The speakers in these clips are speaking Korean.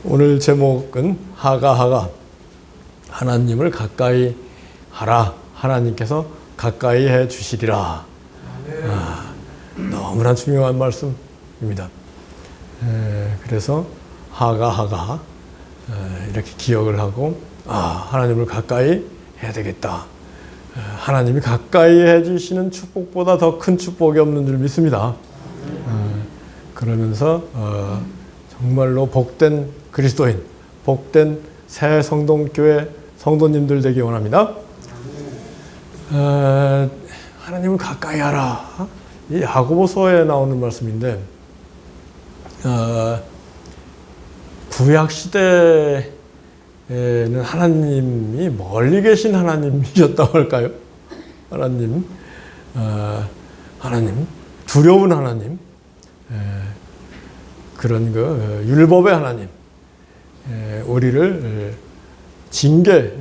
오늘 제목은 하가 하나님을 가까이 하라. 하나님께서 가까이 해 주시리라. 너무나 중요한 말씀입니다. 그래서 하가 이렇게 기억을 하고 하나님을 가까이 해야 되겠다. 하나님이 가까이 해주시는 축복보다 더 큰 축복이 없는 줄 믿습니다. 그러면서 정말로 복된 그리스도인, 복된 새 성동교회 성도님들 되기 원합니다. 하나님을 가까이 하라. 이 야고보서에 나오는 말씀인데 구약 시대에는 하나님이 멀리 계신 하나님이셨다고 할까요? 하나님 두려운 하나님, 그런 율법의 하나님, 우리를 징계,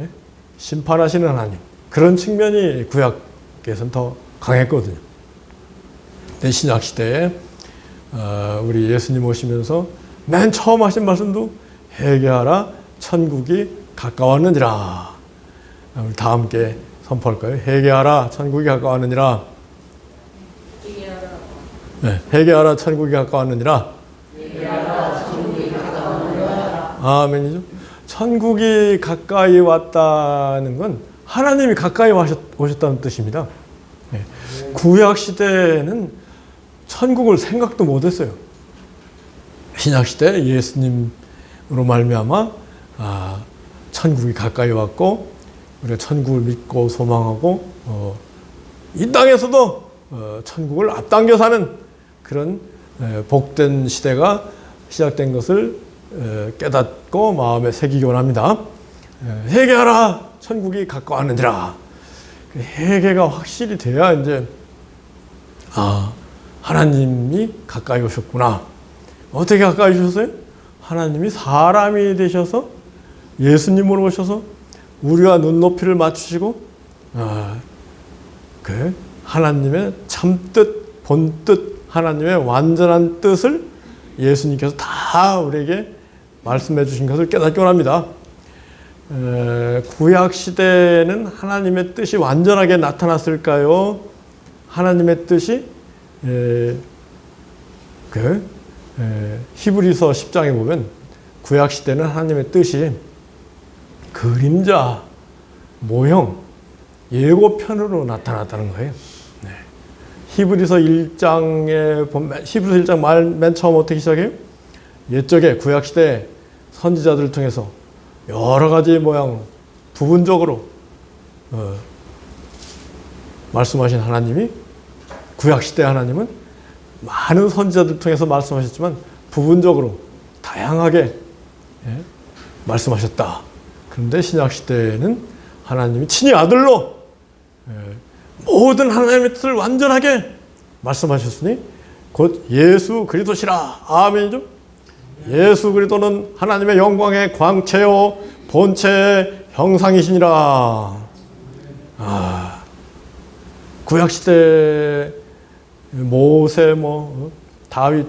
심판하시는 하나님, 그런 측면이 구약에서는 더 강했거든요. 근데 신약 시대에 우리 예수님 오시면서 맨 처음 하신 말씀도 회개하라, 천국이 가까웠느니라. 우리 다 함께 선포할까요? 회개하라, 천국이 가까웠느니라. 네, 회개하라, 천국이 가까웠느니라. 아멘이죠. 천국이 가까이 왔다는 건 하나님이 가까이 오셨다는 뜻입니다. 네. 구약 시대에는 천국을 생각도 못했어요. 신약 시대 예수님으로 말미암아 천국이 가까이 왔고 우리가 천국을 믿고 소망하고 이 땅에서도 천국을 앞당겨 사는 그런 복된 시대가 시작된 것을 깨닫고 마음에 새기기 원합니다. 회개하라, 천국이 가까웠느니라. 회개가 확실히 돼야 이제 하나님이 가까이 오셨구나. 어떻게 가까이 오셨어요? 하나님이 사람이 되셔서 예수님으로 오셔서 우리와 눈높이를 맞추시고 그 하나님의 참뜻, 본뜻, 하나님의 완전한 뜻을 예수님께서 다 우리에게 말씀해 주신 것을 깨닫기 원합니다. 구약 시대에는 하나님의 뜻이 완전하게 나타났을까요? 하나님의 뜻이 히브리서 10장에 보면 구약 시대는 하나님의 뜻이 그림자, 모형, 예고편으로 나타났다는 거예요. 네. 히브리서 1장에 보면 히브리서 1장 맨 처음 어떻게 시작해요? 옛적에 구약 시대 선지자들을 통해서 여러 가지 모양 부분적으로 말씀하신 하나님이 구약 시대 하나님은 많은 선지자들 통해서 말씀하셨지만 부분적으로 다양하게 말씀하셨다. 그런데 신약 시대에는 하나님이 친히 아들로 모든 하나님의 뜻을 완전하게 말씀하셨으니 곧 예수 그리스도시라. 아멘이죠. 예수 그리스도는 하나님의 영광의 광채요 본체의 형상이시니라. 구약 시대 모세, 다윗,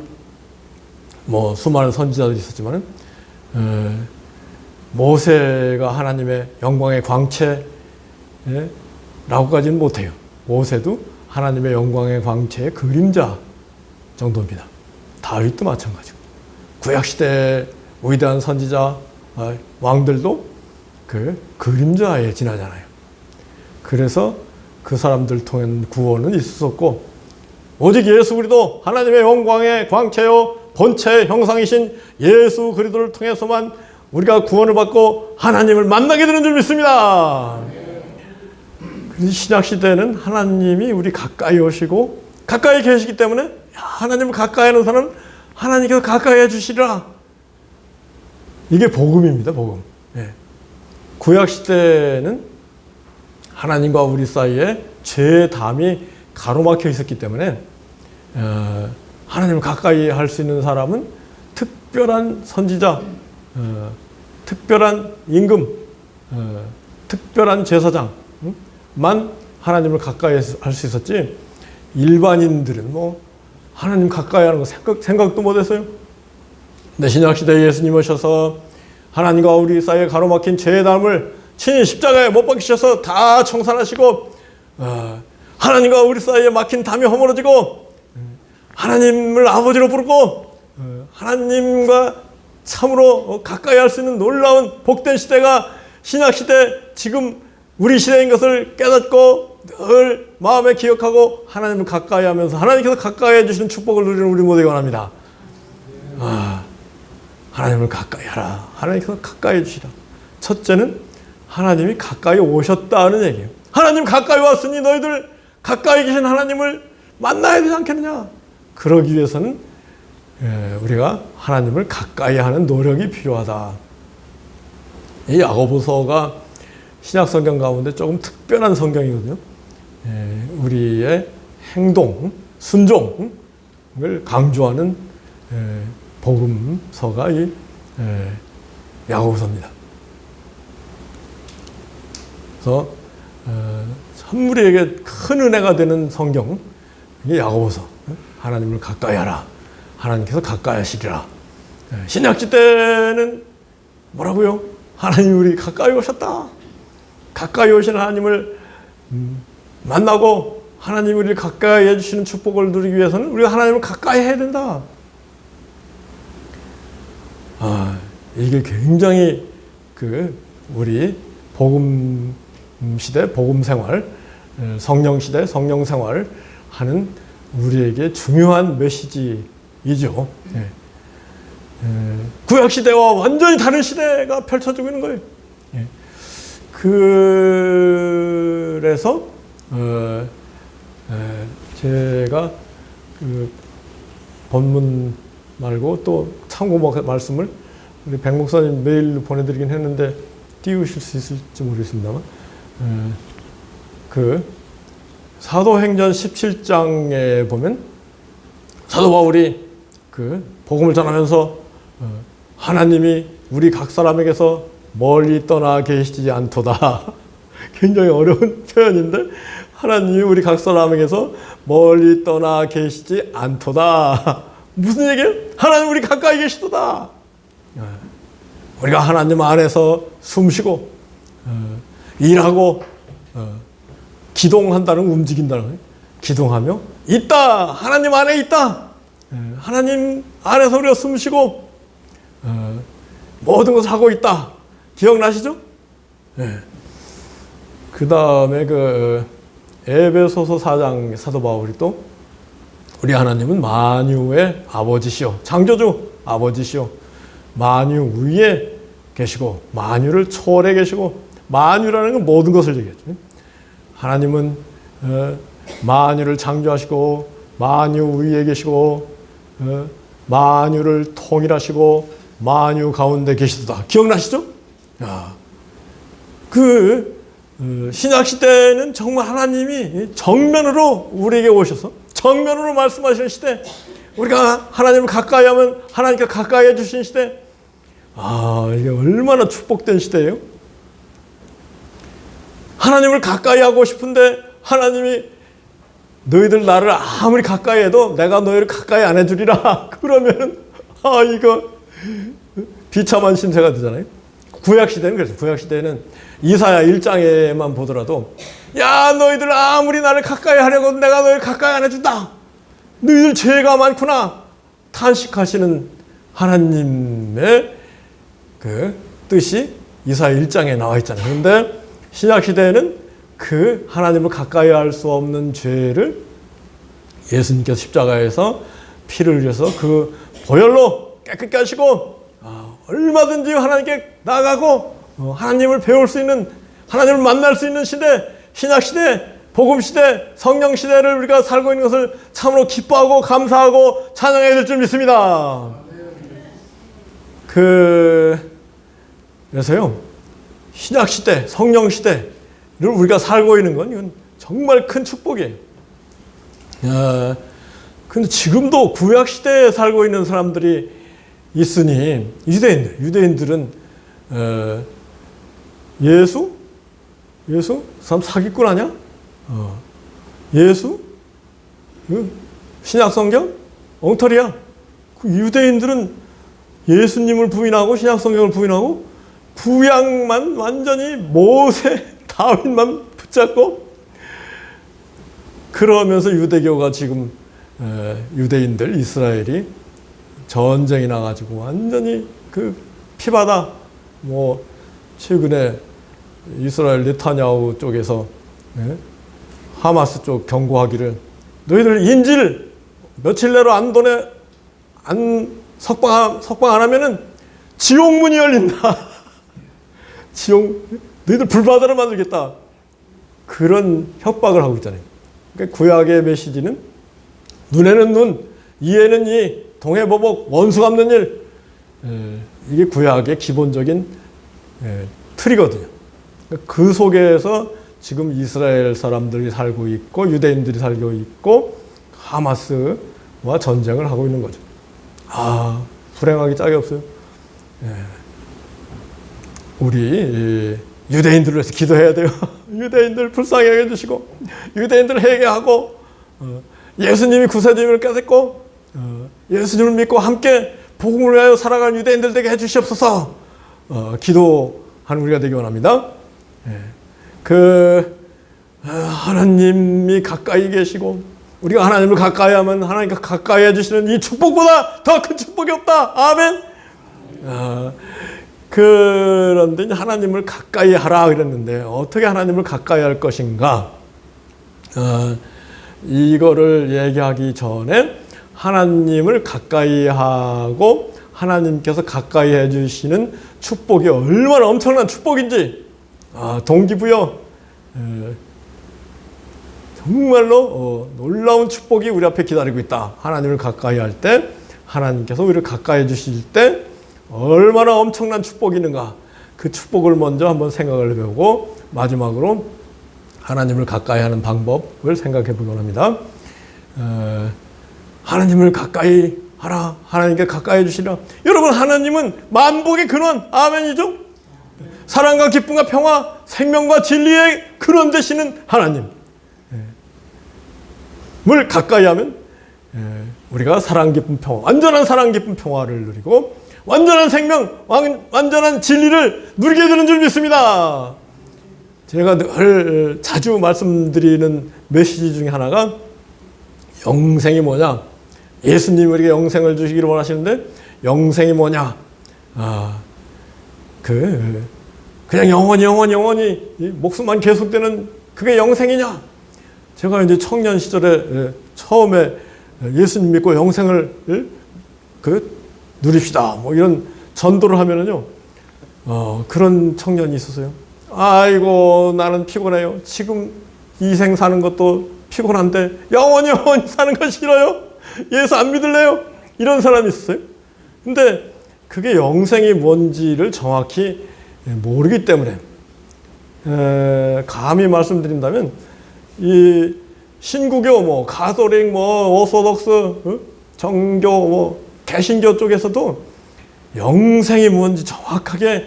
수많은 선지자들이 있었지만 모세가 하나님의 영광의 광채라고까지는 못해요. 모세도 하나님의 영광의 광채의 그림자 정도입니다. 다윗도 마찬가지고. 구약시대 위대한 선지자, 왕들도 그 그림자에 지나잖아요. 그래서 그 사람들 통한 구원은 있을 수 없고 오직 예수 그리스도 하나님의 영광의 광채요 본체의 형상이신 예수 그리스도를 통해서만 우리가 구원을 받고 하나님을 만나게 되는 줄 믿습니다. 신약 시대는 하나님이 우리 가까이 오시고 가까이 계시기 때문에 하나님을 가까이 하는 사람은 하나님께서 가까이 해주시리라. 이게 복음입니다. 복음. 구약 시대는 하나님과 우리 사이에 죄의 담이 가로막혀 있었기 때문에 하나님을 가까이 할 수 있는 사람은 특별한 선지자, 특별한 임금, 특별한 제사장만 하나님을 가까이 할 수 있었지 일반인들은 하나님 가까이 하는 거 생각도 못했어요. 근데 신약시대에 예수님 오셔서 하나님과 우리 사이에 가로막힌 죄의 담을 친히 십자가에 못 박히셔서 다 청산하시고 하나님과 우리 사이에 막힌 담이 허물어지고 하나님을 아버지로 부르고 하나님과 참으로 가까이 할 수 있는 놀라운 복된 시대가 신약시대 지금 우리 시대인 것을 깨닫고 늘 마음에 기억하고 하나님을 가까이 하면서 하나님께서 가까이 해주시는 축복을 누리는 우리 모두가 원합니다. 하나님을 가까이 하라. 하나님께서 가까이 해주시라. 첫째는 하나님이 가까이 오셨다는 얘기예요. 하나님 가까이 왔으니 너희들 가까이 계신 하나님을 만나야 되지 않겠느냐. 그러기 위해서는 우리가 하나님을 가까이 하는 노력이 필요하다. 이 야고보서가 신약 성경 가운데 조금 특별한 성경이거든요. 우리의 행동, 순종을 강조하는 복음서가 이 야고보서입니다. 그래서 참 우리에게 큰 은혜가 되는 성경, 이게 야고보서. 하나님을 가까이 하라. 하나님께서 가까이 하시리라. 신약시 때는 뭐라고요? 하나님이 우리 가까이 오셨다. 가까이 오신 하나님을 만나고 하나님이 우리를 가까이 해주시는 축복을 누리기 위해서는 우리가 하나님을 가까이 해야 된다. 이게 굉장히 우리 복음 시대, 복음 생활, 성령 시대, 성령 생활 하는 우리에게 중요한 메시지이죠. 구약 시대와 완전히 다른 시대가 펼쳐지고 있는 거예요. 그래서 제가 본문 말고 또 참고 말씀을 우리 백 목사님 메일로 보내드리긴 했는데 띄우실 수 있을지 모르겠습니다만 사도행전 17장에 보면 사도 바울이 복음을 전하면서 하나님이 우리 각 사람에게서 멀리 떠나 계시지 않도다. 굉장히 어려운 표현인데 하나님이 우리 각 사람에게서 멀리 떠나 계시지 않도다. 무슨 얘기예요? 하나님 우리 가까이 계시도다. 우리가 하나님 안에서 숨쉬고 일하고 기동한다는 움직인다는 거예요. 기동하며 있다. 하나님 안에 있다. 하나님 안에서 우리가 숨쉬고 모든 것을 하고 있다. 기억나시죠? 그 다음에 에베소서 4장 사도 바울이 또 우리 하나님은 만유의 아버지시오. 창조주 아버지시오. 만유 위에 계시고 만유를 초월해 계시고 만유라는 건 모든 것을 얘기하죠. 하나님은 만유를 창조하시고 만유 위에 계시고 만유를 통일하시고 만유 가운데 계시도다. 기억나시죠? 신약 시대는 정말 하나님이 정면으로 우리에게 오셔서 정면으로 말씀하시는 시대, 우리가 하나님을 가까이 하면 하나님께 가까이 해주신 시대. 이게 얼마나 축복된 시대예요. 하나님을 가까이 하고 싶은데 하나님이 너희들 나를 아무리 가까이 해도 내가 너희를 가까이 안 해주리라. 그러면은 이거 비참한 신세가 되잖아요. 구약시대는 그래서 구약시대는 이사야 1장에만 보더라도 야 너희들 아무리 나를 가까이 하려고 내가 너희를 가까이 안 해준다. 너희들 죄가 많구나. 탄식하시는 하나님의 뜻이 이사야 1장에 나와 있잖아요. 그런데 신약시대에는 하나님을 가까이 할 수 없는 죄를 예수님께서 십자가에서 피를 흘려서 보혈로 깨끗게 하시고 얼마든지 하나님께 나가고 하나님을 배울 수 있는, 하나님을 만날 수 있는 시대, 신약시대, 복음시대, 성령시대를 우리가 살고 있는 것을 참으로 기뻐하고 감사하고 찬양해야 될 줄 믿습니다. 그래서요, 신약시대, 성령시대를 우리가 살고 있는 건 이건 정말 큰 축복이에요. 근데 지금도 구약시대에 살고 있는 사람들이 있으니, 유대인들은, 예수? 사람 사기꾼 아니야? 예수? 신약성경? 엉터리야. 유대인들은 예수님을 부인하고 신약성경을 부인하고 구약만 완전히 모세, 다윗만 붙잡고 그러면서 유대교가 지금 유대인들, 이스라엘이 전쟁이 나가지고 완전히 그 피바다 뭐 최근에 이스라엘 네타냐후 쪽에서 하마스 쪽 경고하기를 너희들 인질 며칠 내로 석방 안 하면은 지옥문이 열린다. 너희들 불바다를 만들겠다. 그런 협박을 하고 있잖아요. 그러니까 구약의 메시지는 눈에는 눈, 이에는 이, 동해보복, 원수 갚는 일. 이게 구약의 기본적인 틀이거든요. 그 속에서 지금 이스라엘 사람들이 살고 있고 유대인들이 살고 있고 하마스와 전쟁을 하고 있는 거죠. 불행하기 짝이 없어요. 우리 유대인들을 위해서 기도해야 돼요. 유대인들 불쌍하게 해주시고 유대인들 회개하고 예수님이 구세주님을 깨닫고 예수님을 믿고 함께 복음을 위하여 살아가는 유대인들 되게 해주시옵소서. 기도하는 우리가 되기 원합니다. 하나님이 가까이 계시고 우리가 하나님을 가까이 하면 하나님과 가까이 해주시는 이 축복보다 더 큰 축복이 없다. 아멘. 그런데 하나님을 가까이 하라 그랬는데 어떻게 하나님을 가까이 할 것인가? 이거를 얘기하기 전에 하나님을 가까이 하고 하나님께서 가까이 해주시는 축복이 얼마나 엄청난 축복인지 동기부여 정말로 놀라운 축복이 우리 앞에 기다리고 있다. 하나님을 가까이 할 때 하나님께서 우리를 가까이 해주실 때 얼마나 엄청난 축복이 있는가. 그 축복을 먼저 한번 생각을 해보고 마지막으로 하나님을 가까이 하는 방법을 생각해 보기 원합니다. 하나님을 가까이 하라. 하나님께 가까이 해주시라. 여러분, 하나님은 만복의 근원, 아멘이죠? 사랑과 기쁨과 평화, 생명과 진리의 근원 되시는 하나님을 가까이 하면 우리가 사랑, 기쁨, 평화, 완전한 사랑, 기쁨, 평화를 누리고 완전한 생명, 완전한 진리를 누리게 되는 줄 믿습니다. 제가 늘 자주 말씀드리는 메시지 중에 하나가 영생이 뭐냐? 예수님이 우리에게 영생을 주시기를 원하시는데 영생이 뭐냐? 그냥 영원히 목숨만 계속되는 그게 영생이냐? 제가 이제 청년 시절에 처음에 예수님 믿고 영생을 누립시다. 뭐 이런 전도를 하면은요, 그런 청년이 있었어요. 아이고, 나는 피곤해요. 지금 이 생 사는 것도 피곤한데 영원히 사는 거 싫어요. 예수 안 믿을래요. 이런 사람이 있었어요. 근데 그게 영생이 뭔지를 정확히 모르기 때문에 감히 말씀드린다면 이 신구교, 가톨릭, 오소독스, 정교, 개신교 쪽에서도 영생이 뭔지 정확하게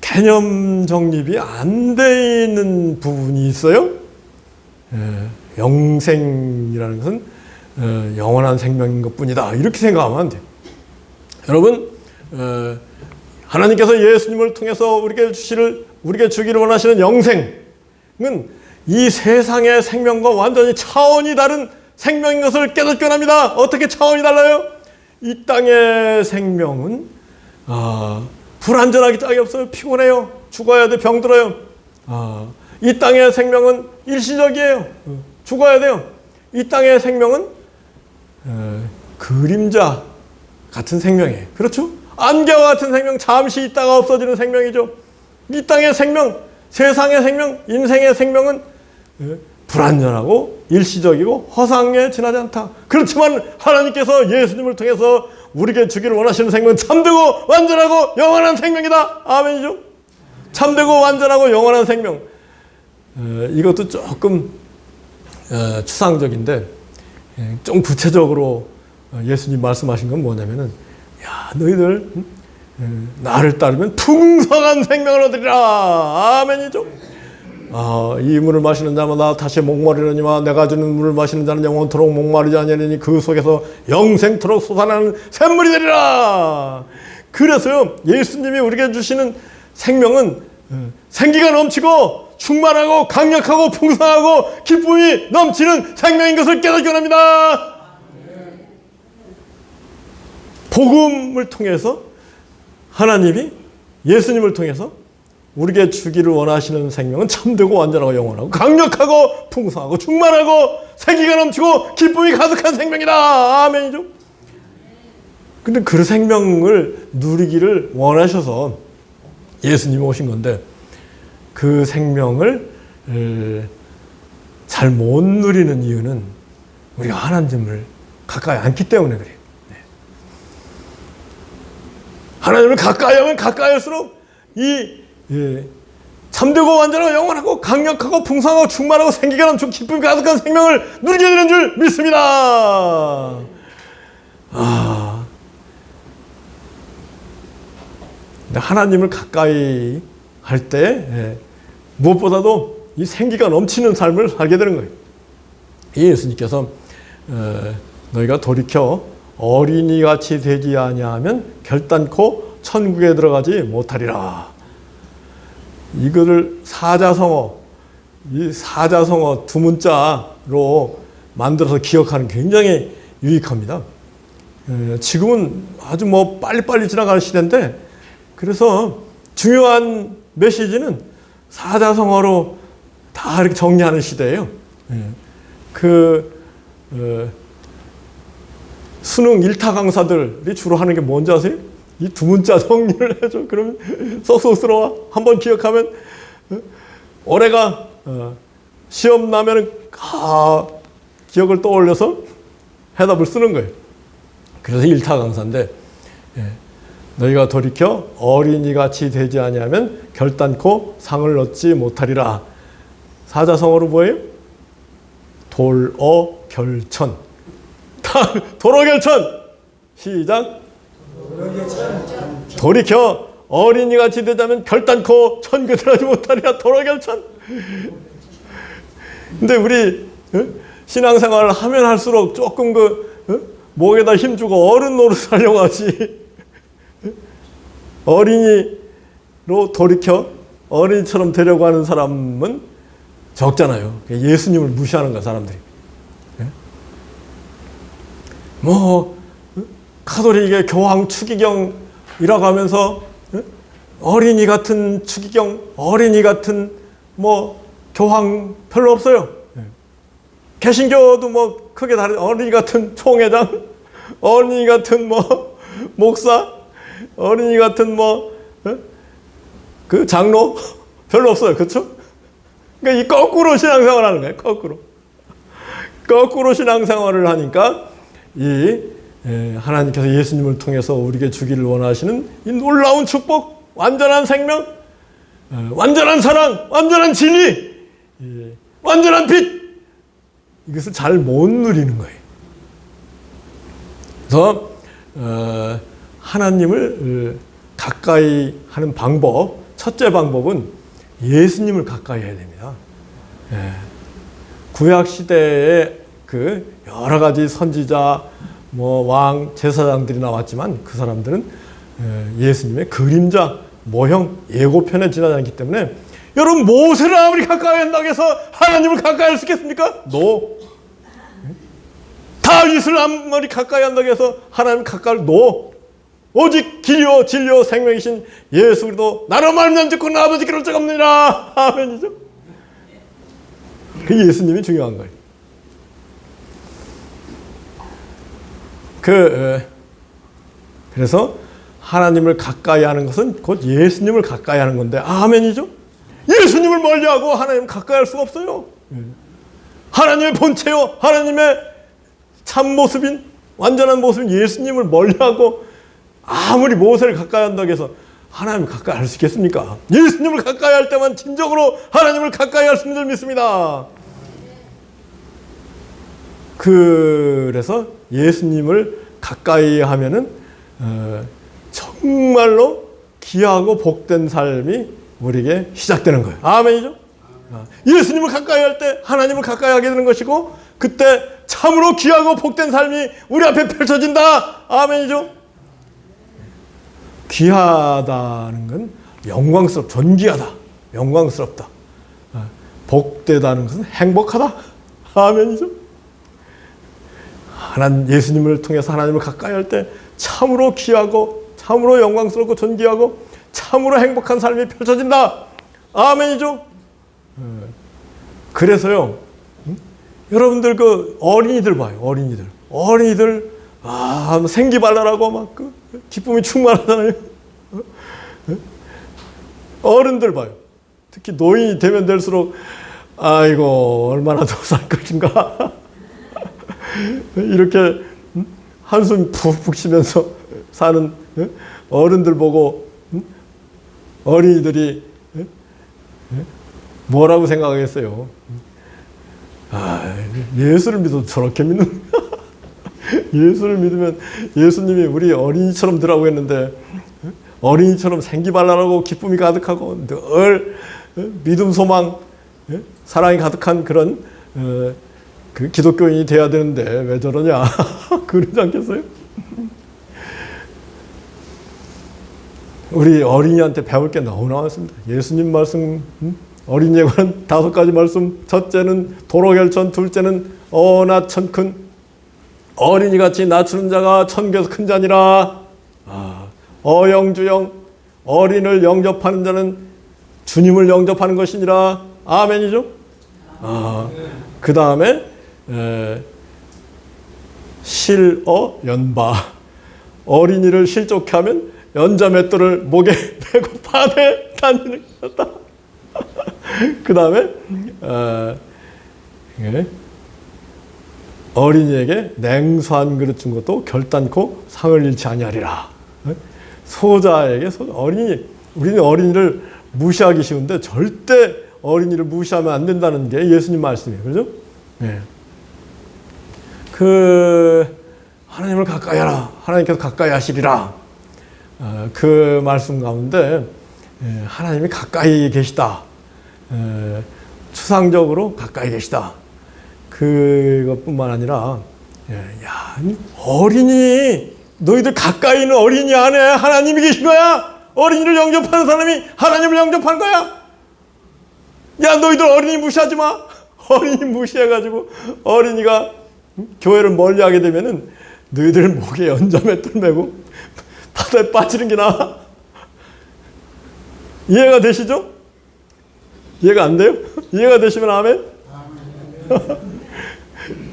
개념 정립이 안 돼 있는 부분이 있어요. 영생이라는 것은 영원한 생명인 것뿐이다. 이렇게 생각하면 안 돼요. 여러분, 하나님께서 예수님을 통해서 우리에게 주기를 원하시는 영생은 이 세상의 생명과 완전히 차원이 다른 생명인 것을 깨닫기 원합니다. 어떻게 차원이 달라요? 이 땅의 생명은 불완전하기 짝이 없어요. 피곤해요. 죽어야 돼. 병들어요. 이 땅의 생명은 일시적이에요. 죽어야 돼요. 이 땅의 생명은 그림자 같은 생명이에요. 그렇죠? 안개와 같은 생명, 잠시 있다가 없어지는 생명이죠. 이 땅의 생명, 세상의 생명, 인생의 생명은 불완전하고 일시적이고 허상에 지나지 않다. 그렇지만 하나님께서 예수님을 통해서 우리에게 주기를 원하시는 생명은 참되고 완전하고 영원한 생명이다. 아멘이죠? 참되고 완전하고 영원한 생명. 이것도 조금 추상적인데 좀 구체적으로 예수님 말씀하신 건 뭐냐면은, 야, 너희들 나를 따르면 풍성한 생명을 얻으리라. 아멘이죠? 이 물을 마시는 자마다 다시 목마르려니와 내가 주는 물을 마시는 자는 영원토록 목마르지 아니하리니 그 속에서 영생토록 솟아나는 샘물이 되리라. 그래서요, 예수님이 우리에게 주시는 생명은 생기가 넘치고 충만하고 강력하고 풍성하고 기쁨이 넘치는 생명인 것을 깨닫기 원합니다. 복음을 통해서 하나님이 예수님을 통해서 우리에게 주기를 원하시는 생명은 참되고 완전하고 영원하고 강력하고 풍성하고 충만하고 생기가 넘치고 기쁨이 가득한 생명이다. 아멘이죠. 근데 그 생명을 누리기를 원하셔서 예수님이 오신 건데 그 생명을 잘 못 누리는 이유는 우리가 하나님을 가까이 않기 때문에 그래요. 네. 하나님을 가까이 하면 가까이 할수록 참되고 완전하고 영원하고 강력하고 풍성하고 충만하고 생기가 넘치고 기쁨이 가득한 생명을 누리게 되는 줄 믿습니다. 하나님을 가까이 할 때 무엇보다도 이 생기가 넘치는 삶을 살게 되는 거예요. 예수님께서 너희가 돌이켜 어린이같이 되지 아니하면 결단코 천국에 들어가지 못하리라. 이거를 사자성어, 이 사자성어 두 문자로 만들어서 기억하는 굉장히 유익합니다. 지금은 아주 빨리빨리 지나가는 시대인데 그래서 중요한 메시지는 사자성어로 다 이렇게 정리하는 시대예요. 수능 1타 강사들이 주로 하는 게 뭔지 아세요? 이 두 문자 정리를 해줘. 그러면 쏙쏙스러워. 한번 기억하면 올해가 시험 나면은 기억을 떠올려서 해답을 쓰는 거예요. 그래서 1타 강사인데 너희가 돌이켜 어린이같이 되지 아니하면 결단코 상을 얻지 못하리라. 사자성어로 뭐예요? 돌어결천. 도로결천. 시작. 돌이켜 어린이같이 되자면 결단코 천국에 들어가지 못하리라. 도로결천. 근데 우리 신앙생활을 하면 할수록 조금 목에다 힘주고 어른 노릇 하려고 하지. 어린이로 돌이켜 어린이처럼 되려고 하는 사람은 적잖아요. 예수님을 무시하는 거야, 사람들이. 카톨릭의 교황 추기경이라고 하면서 어린이 같은 추기경, 어린이 같은 교황 별로 없어요. 개신교도 크게 다른 어린이 같은 총회장, 어린이 같은 목사, 어린이 같은 그 장로 별로 없어요. 그렇죠? 그러니까 이 거꾸로 신앙생활 하는 거예요. 거꾸로 신앙생활을 하니까 하나님께서 예수님을 통해서 우리에게 주기를 원하시는 이 놀라운 축복, 완전한 생명, 완전한 사랑, 완전한 진리, 완전한 빛, 이것을 잘 못 누리는 거예요. 그래서 하나님을 가까이 하는 방법, 첫째 방법은 예수님을 가까이 해야 됩니다. 구약 시대에 여러 가지 선지자, 왕, 제사장들이 나왔지만 그 사람들은 예수님의 그림자, 모형, 예고편에 지나지 않기 때문에 여러분 모세를 아무리 가까이 한다고 해서 하나님을 가까이 할 수 있겠습니까? No. 다윗을 아무리 가까이 한다고 해서 하나님을 가까이 No. 오직 길이요 진리요 생명이신 예수 그리스도 나로 말미암아 듣고 나 아버지 그럴 적 없느니라. 아멘이죠. 그 예수님이 중요한 거예요. 그래서 하나님을 가까이 하는 것은 곧 예수님을 가까이 하는 건데 아멘이죠. 예수님을 멀리하고 하나님을 가까이 할 수가 없어요. 하나님의 본체요 하나님의 참모습인 완전한 모습인 예수님을 멀리하고 아무리 모세를 가까이 한다고 해서 하나님을 가까이 할 수 있겠습니까? 예수님을 가까이 할 때만 진정으로 하나님을 가까이 할 수 있는 줄 믿습니다. 그래서 예수님을 가까이 하면은 정말로 귀하고 복된 삶이 우리에게 시작되는 거예요. 아멘이죠? 예수님을 가까이 할 때 하나님을 가까이 하게 되는 것이고 그때 참으로 귀하고 복된 삶이 우리 앞에 펼쳐진다. 아멘이죠? 귀하다는 건 존귀하다, 영광스럽다. 복되다는 것은 행복하다. 아멘이죠. 예수님을 통해서 하나님을 가까이 할 때 참으로 귀하고 참으로 영광스럽고 존귀하고 참으로 행복한 삶이 펼쳐진다. 아멘이죠. 그래서요, 여러분들 그 어린이들 봐요. 어린이들 생기발랄하고 막 그 기쁨이 충만하잖아요. 어른들 봐요. 특히 노인이 되면 될수록 아이고 얼마나 더 살 것인가 이렇게 한숨 푹푹 쉬면서 사는 어른들 보고 어린이들이 뭐라고 생각하겠어요? 예수를 믿어도 저렇게 믿는 예수를 믿으면 예수님이 우리 어린이처럼 되라고 했는데 어린이처럼 생기발랄하고 기쁨이 가득하고 늘 믿음, 소망, 사랑이 가득한 그런 그 기독교인이 돼야 되는데 왜 저러냐 그러지 않겠어요? 우리 어린이한테 배울 게 너무나 많습니다. 예수님 말씀, 어린이에 관한 5가지 말씀. 첫째는 도로결천, 둘째는 어나천큰. 어린이같이 낮추는 자가 천국에서 큰 자니라. 어영주영, 어린을 영접하는 자는 주님을 영접하는 것이니라. 아멘이죠. 그 다음에 실어연바, 어린이를 실족해 하면 연자 맷돌을 목에 메고 파대 다니는 것이다. 그 다음에 어린이에게 냉수 그릇 준 것도 결단코 상을 잃지 아니하리라. 소자에게 우리는 어린이를 무시하기 쉬운데 절대 어린이를 무시하면 안 된다는 게 예수님 말씀이에요. 그죠? 네. 하나님을 가까이 하라. 하나님께서 가까이 하시리라. 그 말씀 가운데 하나님이 가까이 계시다. 추상적으로 가까이 계시다. 그것뿐만 아니라 어린이, 너희들 가까이 있는 어린이 안에 하나님이 계신 거야. 어린이를 영접하는 사람이 하나님을 영접한 거야. 야, 너희들 어린이 무시하지 마. 어린이 무시해가지고 어린이가 교회를 멀리하게 되면은 너희들 목에 연자맷돌 메고 바다에 빠지는 게 나아. 이해가 되시죠? 이해가 안 돼요? 이해가 되시면 아멘.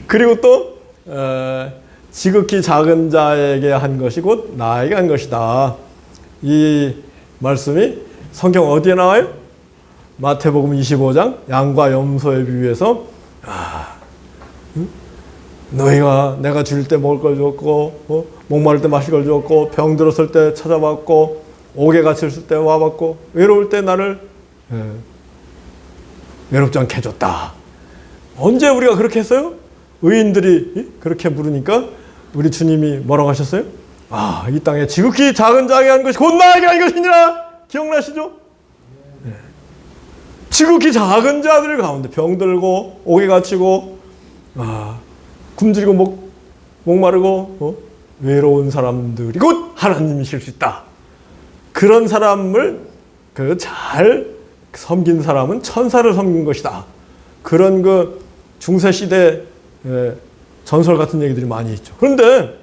그리고 또 지극히 작은 자에게 한 것이 곧 나에게 한 것이다. 이 말씀이 성경 어디에 나와요? 마태복음 25장 양과 염소에 비유해서 너희가 내가 줄 때 먹을 걸 줬고 목마를 때 마실 걸 줬고 병 들었을 때 찾아봤고 옥에 갇혔을 때 와봤고 외로울 때 나를 외롭지 않게 해줬다. 언제 우리가 그렇게 했어요? 의인들이 그렇게 물으니까 우리 주님이 뭐라고 하셨어요? 이 땅에 지극히 작은 자에게 한 것이 곧 나에게 한 것이니라. 기억나시죠? 네. 지극히 작은 자들 가운데 병들고 옥에 갇히고 굶주리고 목마르고 외로운 사람들이 곧 하나님이실 수 있다. 그런 사람을 잘 섬긴 사람은 천사를 섬긴 것이다. 그런 중세시대 전설 같은 얘기들이 많이 있죠. 그런데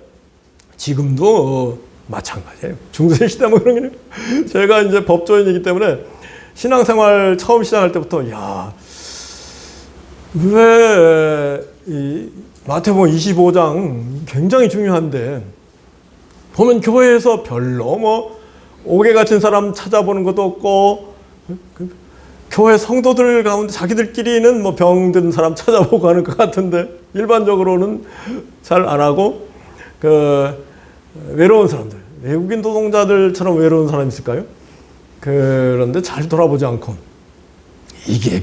지금도 마찬가지예요. 중세시대 그런 게 제가 이제 법조인이기 때문에 신앙생활 처음 시작할 때부터 왜 이 마태복음 25장 굉장히 중요한데 보면 교회에서 별로 옥에 갇힌 사람 찾아보는 것도 없고 교회 성도들 가운데 자기들끼리는 병든 사람 찾아보고 하는 것 같은데 일반적으로는 잘 안 하고 외로운 사람들, 외국인 노동자들처럼 외로운 사람이 있을까요? 그런데 잘 돌아보지 않고 이게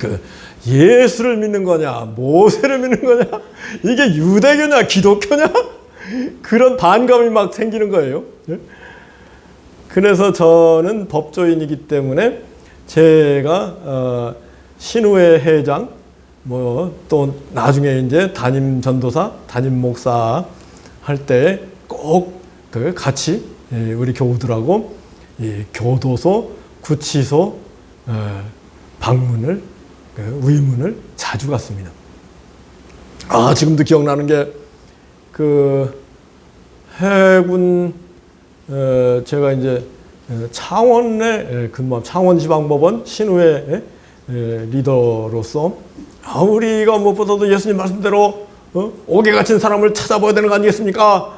예수를 믿는 거냐 모세를 믿는 거냐 이게 유대교냐 기독교냐 그런 반감이 막 생기는 거예요. 그래서 저는 법조인이기 때문에 제가 신우회 회장 또 나중에 이제 담임 전도사, 담임 목사 할 때 꼭 같이 우리 교우들하고 이 교도소, 구치소 방문을 의문을 자주 갔습니다. 지금도 기억나는 게 그 해군 제가 이제 창원에 근무한 창원지방법원 신우회 리더로서 우리가 무엇보다도 예수님 말씀대로 옥에 갇힌 사람을 찾아봐야 되는 거 아니겠습니까?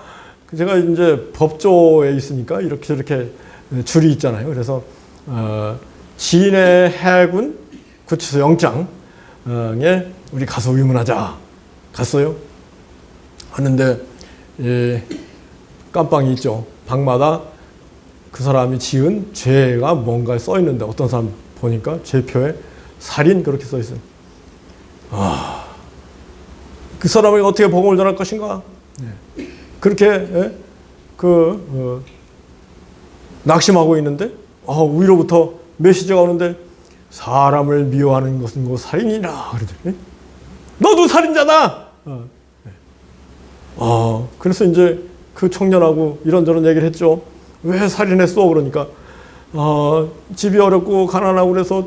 제가 이제 법조에 있으니까 이렇게 저렇게 줄이 있잖아요. 그래서 진해 해군 구치소 영장에 우리 가서 의문하자 갔어요. 하는데 깜빵이 있죠. 방마다 그 사람이 지은 죄가 뭔가에 써 있는데 어떤 사람 보니까 죄표에 살인 그렇게 써 있어요. 그 사람에게 어떻게 복음을 전할 것인가? 그렇게 낙심하고 있는데 위로부터 메시지가 오는데 사람을 미워하는 것은 곧 살인이라 그러더니 너도 살인자다. 그래서 이제 그 청년하고 이런저런 얘기를 했죠. 왜 살인했어? 그러니까 집이 어렵고 가난하고 그래서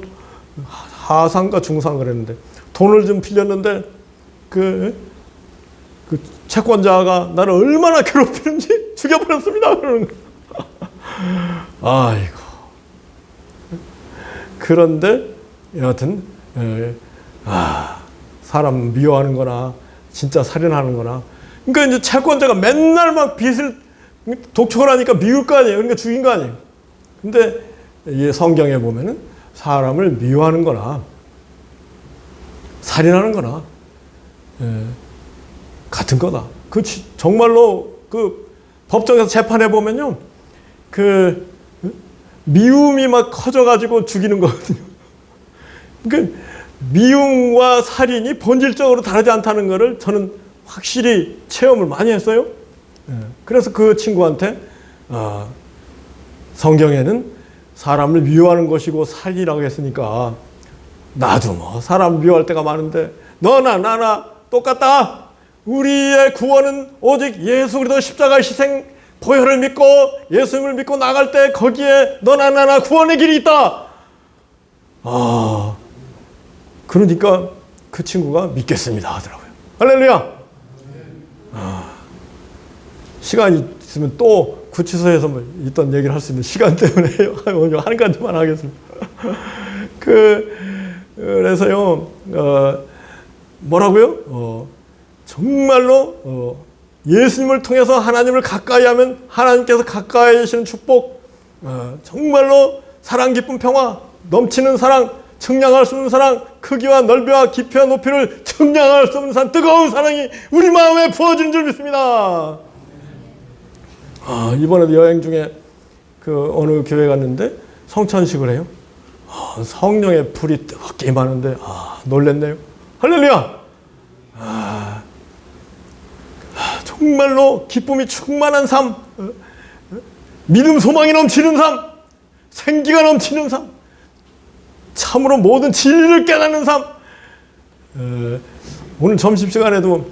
하상가 중상 그랬는데 돈을 좀 빌렸는데 그 채권자가 나를 얼마나 괴롭히는지 죽여버렸습니다. 그러는 거예요. 아이고. 그런데 여하튼 사람 미워하는 거나 진짜 살인하는 거나 그러니까 이제 채권자가 맨날 막 빚을 독촉을 하니까 미울 거 아니에요. 그러니까 죽인 거 아니에요. 근데 이 성경에 보면은 사람을 미워하는 거나 살인하는 거나 같은 거다. 그 정말로 그 법정에서 재판해 보면요, 그 미움이 막 커져가지고 죽이는 거거든요. 그러니까 미움과 살인이 본질적으로 다르지 않다는 것을 저는 확실히 체험을 많이 했어요. 그래서 그 친구한테 성경에는 사람을 미워하는 것이고 살인이라고 했으니까 나도 뭐 사람 미워할 때가 많은데 너나 나나 똑같다. 우리의 구원은 오직 예수 그리스도 십자가 희생 보혈을 믿고 예수님을 믿고 나갈 때 거기에 너나 나나 구원의 길이 있다. 그러니까 그 친구가 믿겠습니다 하더라고요. 할렐루야. 시간이 있으면 또 구치소에서 뭐 있던 얘기를 할 수 있는 시간 때문에 한 가지만 하겠습니다. 그래서요, 뭐라고요? 정말로 예수님을 통해서 하나님을 가까이 하면 하나님께서 가까이 하시는 축복, 정말로 사랑, 기쁨, 평화, 넘치는 사랑, 측량할 수 없는 사랑, 크기와 넓이와 깊이와 높이를 측량할 수 없는 사랑, 뜨거운 사랑이 우리 마음에 부어지는 줄 믿습니다. 이번에도 여행 중에 그 어느 교회 갔는데 성찬식을 해요. 성령의 불이 뜨겁게 임하는데 놀랬네요. 할렐루야. 정말로 기쁨이 충만한 삶, 믿음 소망이 넘치는 삶, 생기가 넘치는 삶, 참으로 모든 진리를 깨닫는 삶. 오늘 점심시간에도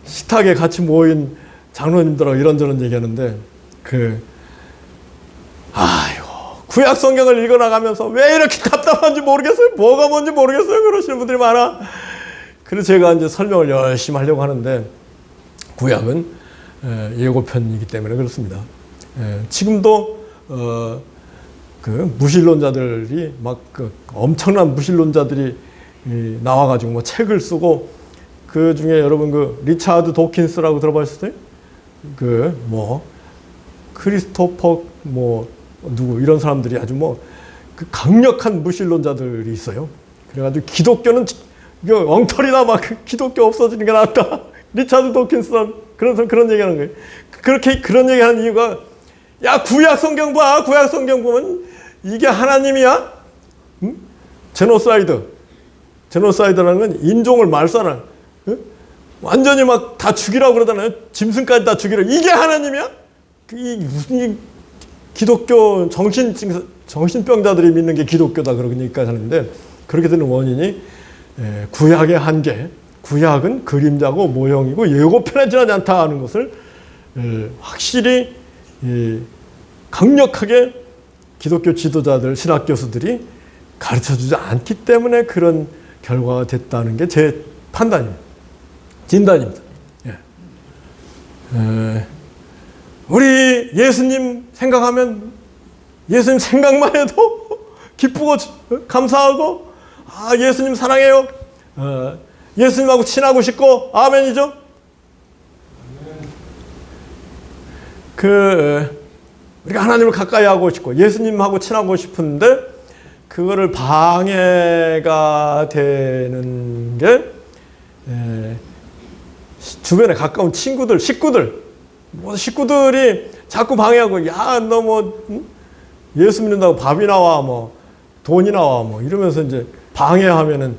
식탁에 같이 모인 장로님들하고 이런저런 얘기하는데 구약 성경을 읽어나가면서 왜 이렇게 답답한지 모르겠어요. 뭐가 뭔지 모르겠어요. 그러시는 분들이 많아. 그래서 제가 이제 설명을 열심히 하려고 하는데 구약은 예고편이기 때문에 그렇습니다. 지금도 그 무신론자들이 막 엄청난 무신론자들이 나와가지고 뭐 책을 쓰고 그 중에 여러분 그 리차드 도킨스라고 들어보셨어요? 크리스토퍼 누구 이런 사람들이 아주 그 강력한 무신론자들이 있어요. 그래가지고 기독교는 이거 엉터리다 막 기독교 없어지는 게 낫다. 리차드 도킨스는 그런 얘기하는 거예요. 그런 얘기하는 이유가 야 구약 성경 봐. 구약 성경 보면 이게 하나님이야? 응? 제노사이드라는 건 인종을 말살하는. 완전히 막 다 죽이라고 그러잖아요. 짐승까지 다 죽이라고. 이게 하나님이야? 무슨 기독교 정신병자들이 믿는 게 기독교다 그러니까 하는데 그렇게 되는 원인이 구약의 한계, 구약은 그림자고 모형이고 예고편에 지나지 않다 하는 것을 확실히 강력하게 기독교 지도자들, 신학 교수들이 가르쳐주지 않기 때문에 그런 결과가 됐다는 게 제 판단입니다. 진단입니다. 예. 우리 예수님 생각하면 예수님 생각만 해도 기쁘고 감사하고 예수님 사랑해요. 예수님하고 친하고 싶고 아멘이죠. 우리가 하나님을 가까이 하고 싶고 예수님하고 친하고 싶은데 그거를 방해가 되는 게 주변에 가까운 친구들, 식구들이 자꾸 방해하고 야, 너 뭐 예수 믿는다고 밥이 나와, 뭐 돈이 나와, 뭐 이러면서 이제 방해하면은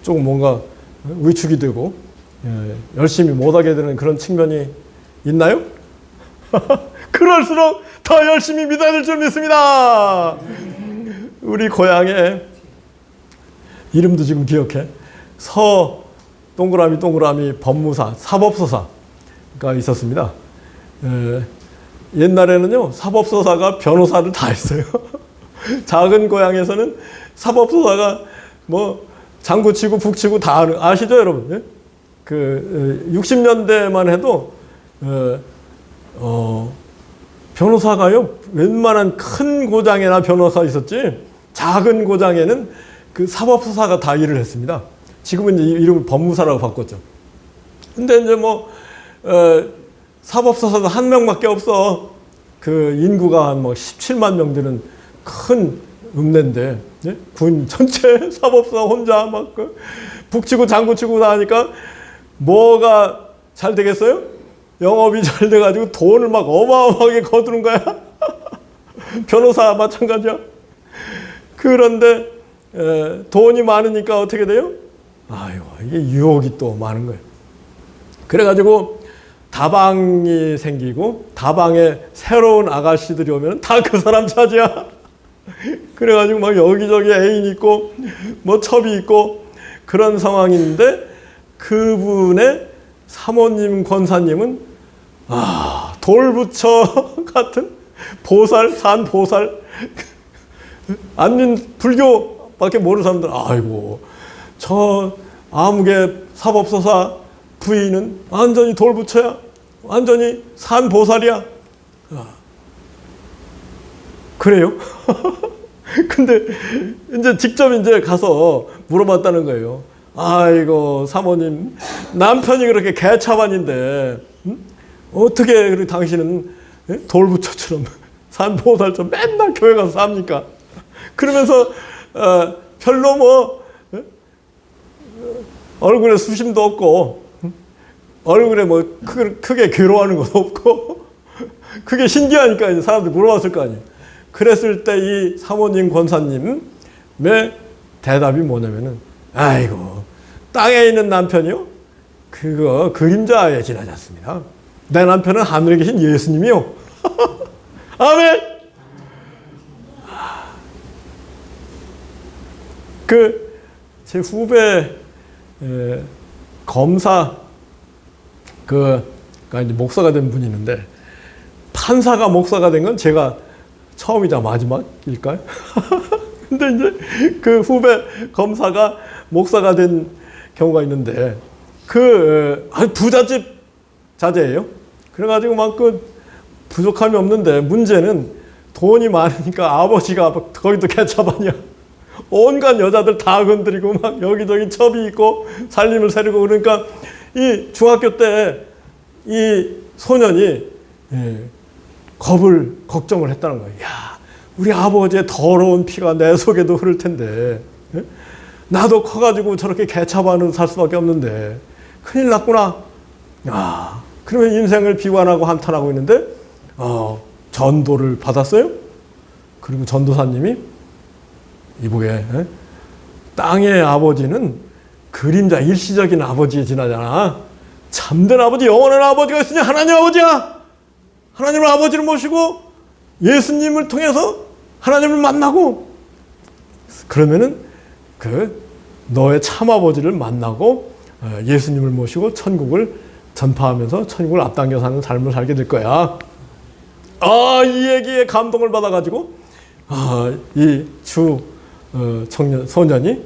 조금 뭔가 위축이 되고 열심히 못하게 되는 그런 측면이 있나요? 그럴수록 더 열심히 믿어야 될 줄 믿습니다. 우리 고향에 이름도 지금 기억해. 서 동그라미 법무사, 사법서사가 있었습니다. 옛날에는요, 사법서사가 변호사를 다 했어요. 작은 고향에서는 사법서사가 뭐 장구치고 북치고 다 아시죠, 여러분? 그 60년대만 해도 변호사가요, 웬만한 큰 고장에나 변호사 있었지, 작은 고장에는 그 사법서사가 다 일을 했습니다. 지금은 이제 이름을 법무사라고 바꿨죠. 근데 이제 뭐, 사법서사도 한 명밖에 없어. 그 인구가 한 뭐 17만 명 되는 큰 읍내인데, 예? 군 전체 사법서사 혼자 막 북치고 장구치고 다 하니까 뭐가 잘 되겠어요? 영업이 잘 돼가지고 돈을 막 어마어마하게 거두는 거야. 변호사 마찬가지야. 그런데 돈이 많으니까 어떻게 돼요? 아이고, 이게 유혹이 또 많은 거예요. 그래가지고 다방이 생기고 다방에 새로운 아가씨들이 오면 다 그 사람 차지야. 그래가지고 막 여기저기 애인 있고 뭐 첩이 있고 그런 상황인데 그분의 사모님 권사님은 돌부처 같은 보살, 산 보살, 안민 불교밖에 모르는 사람들, 아이고, 저 아무개 사법서사 부인은 완전히 돌부처야, 완전히 산 보살이야. 그래요? 근데 이제 직접 이제 가서 물어봤다는 거예요. 아이고, 사모님, 남편이 그렇게 개차반인데, 어떻게 당신은 돌부처처럼 산보살처럼 맨날 교회 가서 삽니까? 그러면서 별로 뭐 얼굴에 수심도 없고 얼굴에 뭐 크게 괴로워하는 것도 없고 그게 신기하니까 이제 사람들이 물어봤을 거 아니에요. 그랬을 때 이 사모님 권사님의 대답이 뭐냐면은 아이고, 땅에 있는 남편이요? 그거 그림자에 지나지 않습니다. 내 남편은 하늘에 계신 예수님이요. 아멘! 제 후배, 검사, 이제 목사가 된 분이 있는데, 판사가 목사가 된 건 제가 처음이자 마지막일까요? 근데 이제 그 후배 검사가 목사가 된 경우가 있는데, 부잣집 자제예요. 그래가지고 막 부족함이 없는데 문제는 돈이 많으니까 아버지가 거기도 개차반이야. 온갖 여자들 다 건드리고 막 여기저기 첩이 있고 살림을 새리고 그러니까 이 중학교 때 이 소년이 걱정을 했다는 거예요. 야, 우리 아버지의 더러운 피가 내 속에도 흐를 텐데 나도 커가지고 저렇게 개차반으로 살 수밖에 없는데 큰일 났구나. 그러면 인생을 비관하고 한탄하고 있는데 전도를 받았어요. 그리고 전도사님이 이보게 땅의 아버지는 그림자 일시적인 아버지에 지나잖아. 참된 아버지, 영원한 아버지가 있으니 하나님 아버지야. 하나님을 아버지를 모시고 예수님을 통해서 하나님을 만나고 그러면은 너의 참 아버지를 만나고 예수님을 모시고 천국을 전파하면서 천국을 앞당겨 사는 삶을 살게 될 거야. 이 얘기에 감동을 받아가지고 이 소년이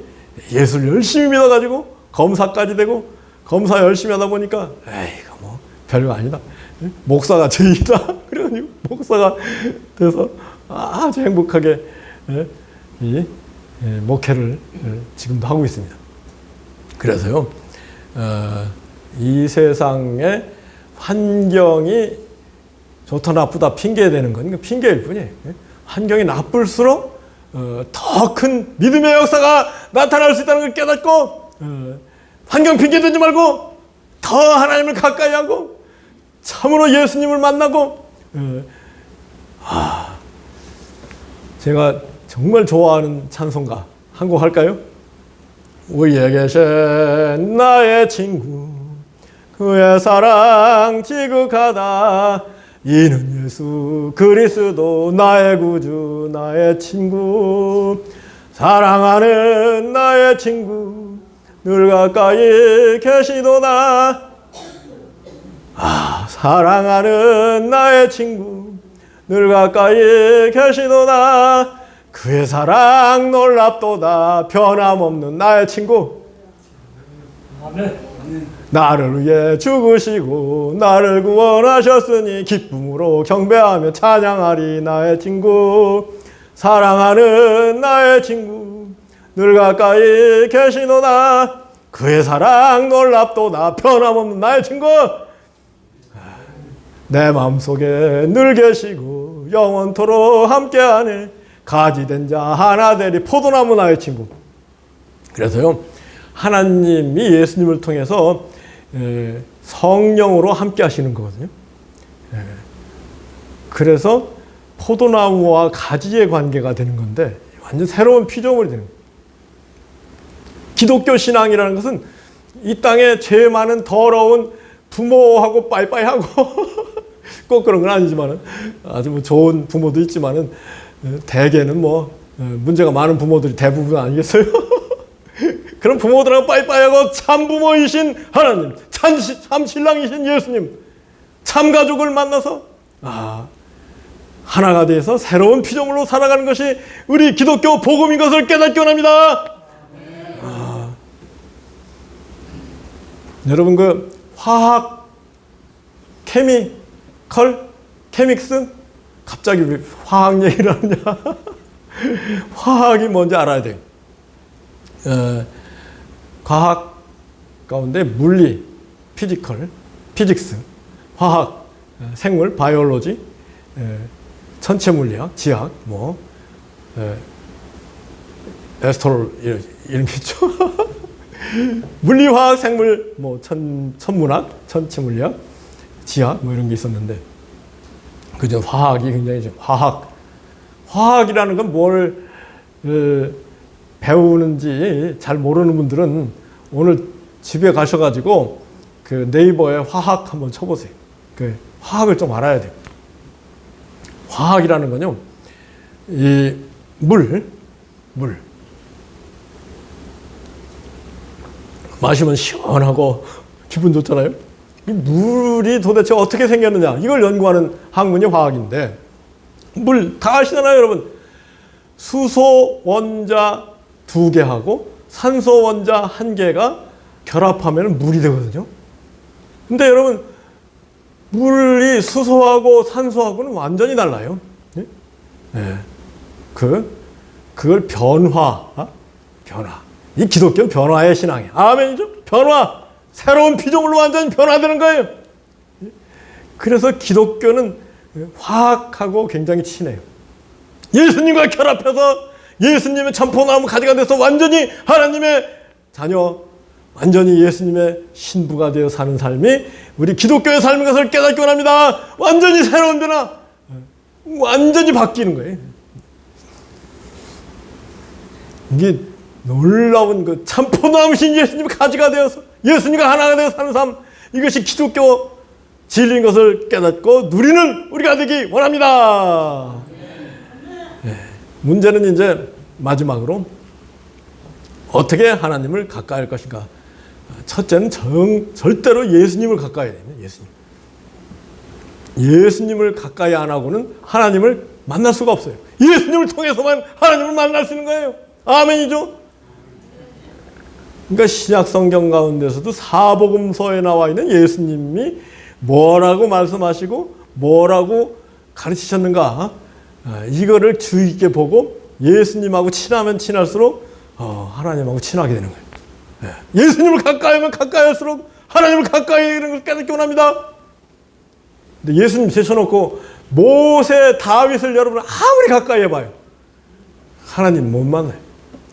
예수를 열심히 믿어가지고 검사까지 되고, 검사 열심히 하다 보니까 이거 뭐 별거 아니다, 목사가 죄이다 그래가지고 목사가 돼서 아주 행복하게 이 목회를 지금도 하고 있습니다. 그래서요, 이 세상의 환경이 좋다 나쁘다 핑계되는 건 핑계일 뿐이에요. 환경이 나쁠수록 더 큰 믿음의 역사가 나타날 수 있다는 걸 깨닫고, 환경 핑계대지 말고 더 하나님을 가까이 하고 참으로 예수님을 만나고, 제가 정말 좋아하는 찬송가 한 곡 할까요? 위에 계신 나의 친구, 그의 사랑 지극하다, 이는 예수 그리스도 나의 구주 나의 친구, 사랑하는 나의 친구 늘 가까이 계시도다. 사랑하는 나의 친구 늘 가까이 계시도다. 그의 사랑 놀랍도다. 변함없는 나의 친구. 아멘. 나를 위해 죽으시고 나를 구원하셨으니 기쁨으로 경배하며 찬양하리. 나의 친구, 사랑하는 나의 친구 늘 가까이 계시노다. 그의 사랑 놀랍도다. 변함없는 나의 친구. 내 마음속에 늘 계시고 영원토록 함께하네. 가지된 자 하나 되리. 포도나무 나의 친구. 그래서요, 하나님이 예수님을 통해서 성령으로 함께 하시는 거거든요. 그래서 포도나무와 가지의 관계가 되는 건데 완전 새로운 피조물이 되는 거예요. 기독교 신앙이라는 것은 이 땅에 죄 많은 더러운 부모하고 빠이빠이하고 꼭 그런 건 아니지만은, 아주 뭐 좋은 부모도 있지만은 대개는 뭐 문제가 많은 부모들이 대부분 아니겠어요? 그런 부모들하고 빠이빠이하고 참 부모이신 하나님, 참 신랑이신 예수님, 참 가족을 만나서 하나가 돼서 새로운 피조물로 살아가는 것이 우리 기독교 복음인 것을 깨닫기 원합니다. 여러분, 그 화학, 케믹스? 갑자기 왜 화학 얘기를 하느냐? 화학이 뭔지 알아야 돼요. 과학 가운데 물리, 피직스, 화학, 생물, 바이올로지, 천체 물리학, 지학, 뭐 에스트롤 이런 게 있죠. 물리, 화학, 생물, 뭐 천문학, 천체 물리학, 지학 뭐 이런 게 있었는데, 그저 화학이 굉장히 좀 화학이라는 건 뭘 배우는지 잘 모르는 분들은 오늘 집에 가셔가지고 그 네이버에 화학 한번 쳐보세요. 그 화학을 좀 알아야 돼요. 화학이라는 건요, 이 물 마시면 시원하고 기분 좋잖아요. 이 물이 도대체 어떻게 생겼느냐, 이걸 연구하는 학문이 화학인데, 물 다 아시잖아요, 여러분. 수소 원자 2개하고 산소 원자 1개가 결합하면 물이 되거든요. 근데 여러분, 물이 수소하고 산소하고는 완전히 달라요. 네. 그걸 변화. 이 기독교는 변화의 신앙이에요. 아멘이죠? 변화. 새로운 피조물로 완전히 변화되는 거예요. 그래서 기독교는 화학하고 굉장히 친해요. 예수님과 결합해서 예수님의 참포나무 가지가 돼서 완전히 하나님의 자녀, 완전히 예수님의 신부가 되어 사는 삶이 우리 기독교의 삶인 것을 깨닫기 원합니다. 완전히 새로운 변화, 완전히 바뀌는 거예요. 이게 놀라운 그 참포나무신 예수님 가지가 되어서 예수님과 하나가 되어 사는 삶, 이것이 기독교 진리인 것을 깨닫고 누리는 우리가 되기 원합니다. 네. 문제는 이제 마지막으로 어떻게 하나님을 가까이 할 것인가. 첫째는 절대로 예수님을 가까이 해야 됩니다. 예수님. 예수님을 가까이 안 하고는 하나님을 만날 수가 없어요. 예수님을 통해서만 하나님을 만날 수 있는 거예요. 아멘이죠? 그러니까 신약 성경 가운데서도 사복음서에 나와 있는 예수님이 뭐라고 말씀하시고 뭐라고 가르치셨는가, 이거를 주의 깊게 보고 예수님하고 친하면 친할수록 하나님하고 친하게 되는 거예요. 예수님을 가까이 하면 가까이 할수록 하나님을 가까이 하는 걸 깨닫기 원합니다. 근데 예수님 제쳐놓고 모세, 다윗을 여러분 아무리 가까이 해봐요, 하나님 못 만나요.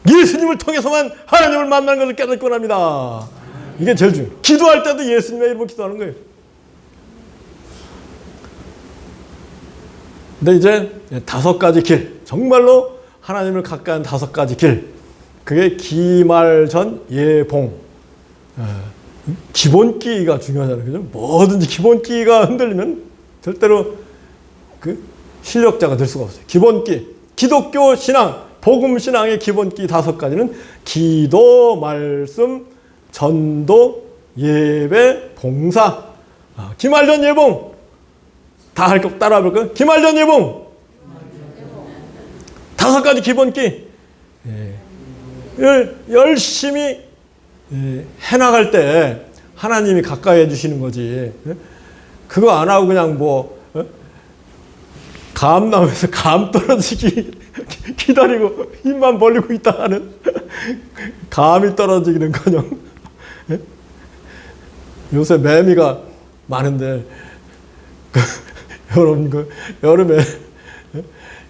예수님을 통해서만 하나님을 만나는 것을 깨닫기 원합니다. 이게 제일 중요해요. 기도할 때도 예수님의 이름으로 기도하는 거예요. 근데 이제 5가지 길, 정말로 하나님을 가까이 하는 5가지 길, 그게 기말전 예봉. 기본기가 중요하잖아요. 그죠? 뭐든지 기본기가 흔들리면 절대로 그 실력자가 될 수가 없어요. 기본기. 기독교 신앙, 복음 신앙의 기본기 5가지는 기도, 말씀, 전도, 예배, 봉사. 기말전 예봉. 다 할 거 따라 해볼까요? 기말전 예봉. 5가지 기본기. 열심히 해나갈 때 하나님이 가까이 해주시는 거지. 그거 안 하고 그냥 감나무에서 감 떨어지기 기다리고 힘만 벌리고 있다 하는, 감이 떨어지기는커녕 요새 매미가 많은데 여러분 여름에